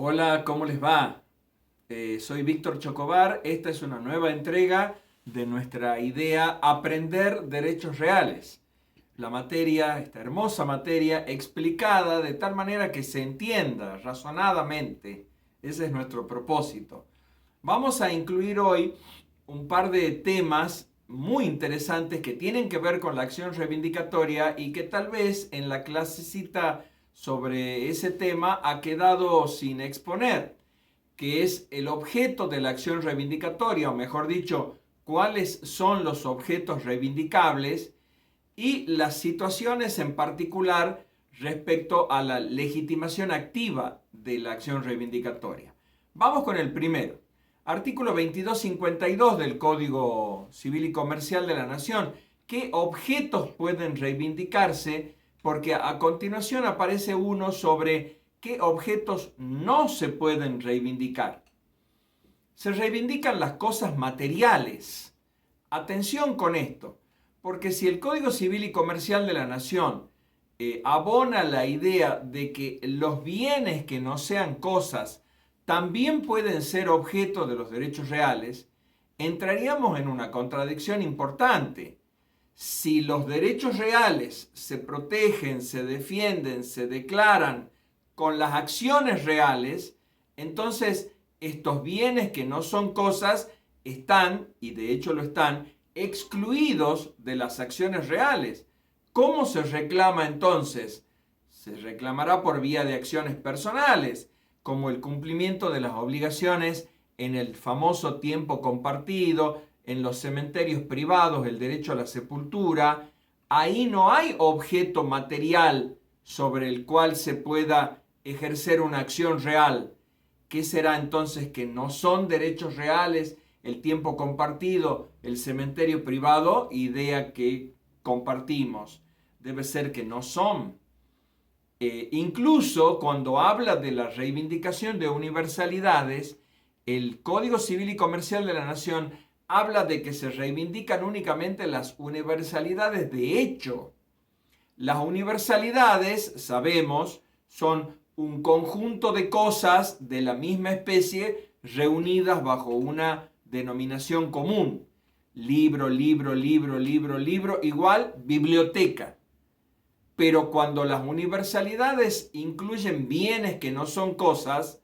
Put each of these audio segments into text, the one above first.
Hola, ¿cómo les va? Soy Víctor Chocobar. Esta es una nueva entrega de nuestra idea Aprender Derechos Reales. La materia, esta hermosa materia, explicada de tal manera que se entienda razonadamente. Ese es nuestro propósito. Vamos a incluir hoy un par de temas muy interesantes que tienen que ver con la acción reivindicatoria y que tal vez en la clasecita sobre ese tema ha quedado sin exponer, que es el objeto de la acción reivindicatoria, o mejor dicho, cuáles son los objetos reivindicables y las situaciones en particular respecto a la legitimación activa de la acción reivindicatoria. Vamos con el primero. Artículo 2252 del Código Civil y Comercial de la Nación. ¿Qué objetos pueden reivindicarse? Porque a continuación aparece uno sobre qué objetos no se pueden reivindicar. Se reivindican las cosas materiales. Atención con esto, porque si el Código Civil y Comercial de la Nación abona la idea de que los bienes que no sean cosas también pueden ser objeto de los derechos reales, entraríamos en una contradicción importante. Si los derechos reales se protegen, se defienden, se declaran con las acciones reales, entonces estos bienes que no son cosas están, y de hecho lo están, excluidos de las acciones reales. ¿Cómo se reclama entonces? Se reclamará por vía de acciones personales, como el cumplimiento de las obligaciones en el famoso tiempo compartido, en los cementerios privados, el derecho a la sepultura. Ahí no hay objeto material sobre el cual se pueda ejercer una acción real. ¿Qué será entonces que no son derechos reales el tiempo compartido, el cementerio privado? Idea que compartimos. Debe ser que no son. Incluso cuando habla de la reivindicación de universalidades, el Código Civil y Comercial de la Nación habla de que se reivindican únicamente las universalidades de hecho. Las universalidades, sabemos, son un conjunto de cosas de la misma especie reunidas bajo una denominación común. Libro, libro, libro, libro, libro, igual biblioteca. Pero cuando las universalidades incluyen bienes que no son cosas,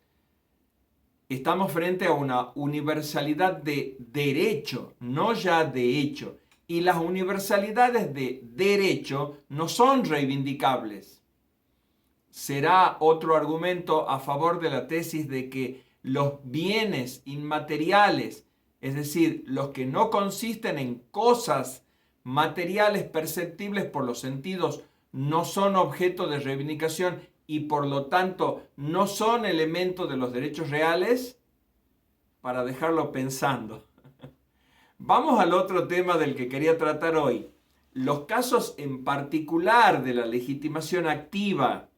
estamos frente a una universalidad de derecho, no ya de hecho. Y las universalidades de derecho no son reivindicables. Será otro argumento a favor de la tesis de que los bienes inmateriales, es decir, los que no consisten en cosas materiales perceptibles por los sentidos, no son objeto de reivindicación y por lo tanto no son elemento de los derechos reales, para dejarlo pensando. Vamos al otro tema del que quería tratar hoy. Los casos en particular de la legitimación activa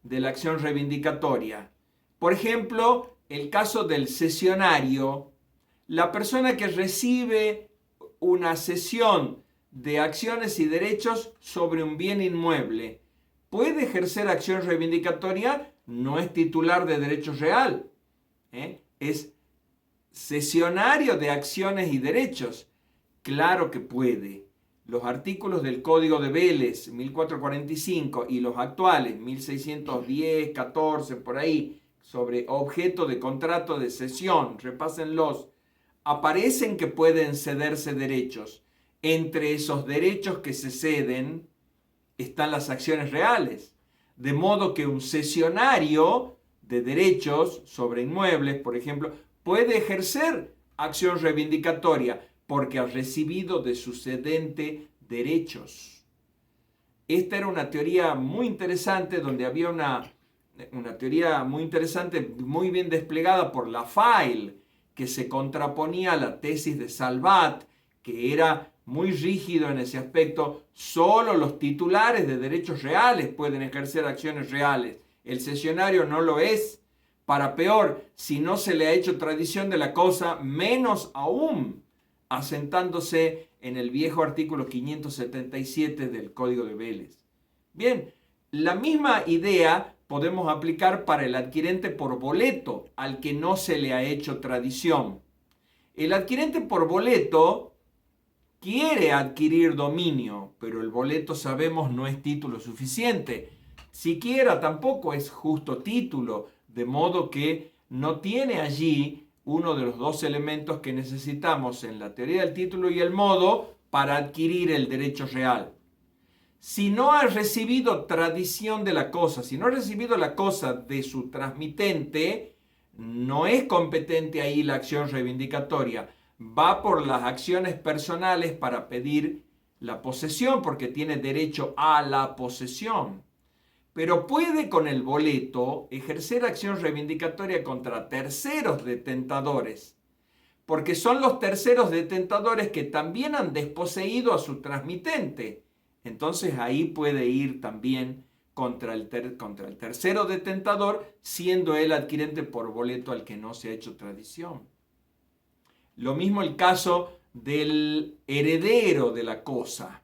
de la acción reivindicatoria. Por ejemplo, el caso del cesionario, la persona que recibe una cesión de acciones y derechos sobre un bien inmueble, ¿puede ejercer acción reivindicatoria? No es titular de derecho real, es cesionario de acciones y derechos. Claro que puede. Los artículos del Código de Vélez 1445 y los actuales 1610, 14, por ahí, sobre objeto de contrato de cesión, repásenlos, aparecen que pueden cederse derechos. Entre esos derechos que se ceden están las acciones reales. De modo que un cesionario de derechos sobre inmuebles, por ejemplo, puede ejercer acción reivindicatoria porque ha recibido de su cedente derechos. Esta era una teoría muy interesante donde había una teoría muy interesante, muy bien desplegada por Lafaille, que se contraponía a la tesis de Salvat, que era muy rígido en ese aspecto. Solo los titulares de derechos reales pueden ejercer acciones reales. El cesionario no lo es. Para peor, si no se le ha hecho tradición de la cosa, menos aún, asentándose en el viejo artículo 577 del Código de Vélez. Bien, la misma idea podemos aplicar para el adquirente por boleto, al que no se le ha hecho tradición. El adquirente por boleto quiere adquirir dominio, pero el boleto, sabemos, no es título suficiente. Siquiera tampoco es justo título, de modo que no tiene allí uno de los dos elementos que necesitamos en la teoría del título y el modo para adquirir el derecho real. Si no ha recibido tradición de la cosa, si no ha recibido la cosa de su transmitente, no es competente ahí la acción reivindicatoria. Va por las acciones personales para pedir la posesión, porque tiene derecho a la posesión. Pero puede con el boleto ejercer acción reivindicatoria contra terceros detentadores, porque son los terceros detentadores que también han desposeído a su transmitente. Entonces ahí puede ir también contra el tercero detentador, siendo él adquirente por boleto al que no se ha hecho tradición. Lo mismo el caso del heredero de la cosa.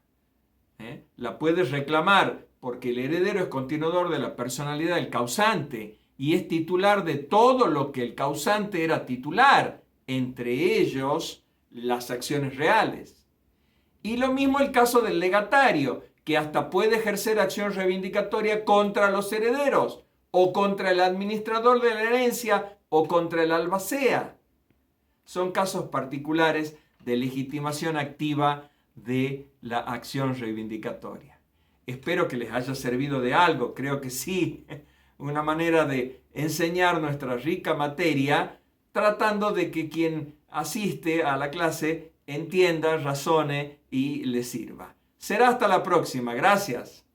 La puedes reclamar porque el heredero es continuador de la personalidad del causante y es titular de todo lo que el causante era titular, entre ellos las acciones reales. Y lo mismo el caso del legatario, que hasta puede ejercer acción reivindicatoria contra los herederos, o contra el administrador de la herencia, o contra el albacea. Son casos particulares de legitimación activa de la acción reivindicatoria. Espero que les haya servido de algo, creo que sí, una manera de enseñar nuestra rica materia, tratando de que quien asiste a la clase entienda, razone y le sirva. Será hasta la próxima. Gracias.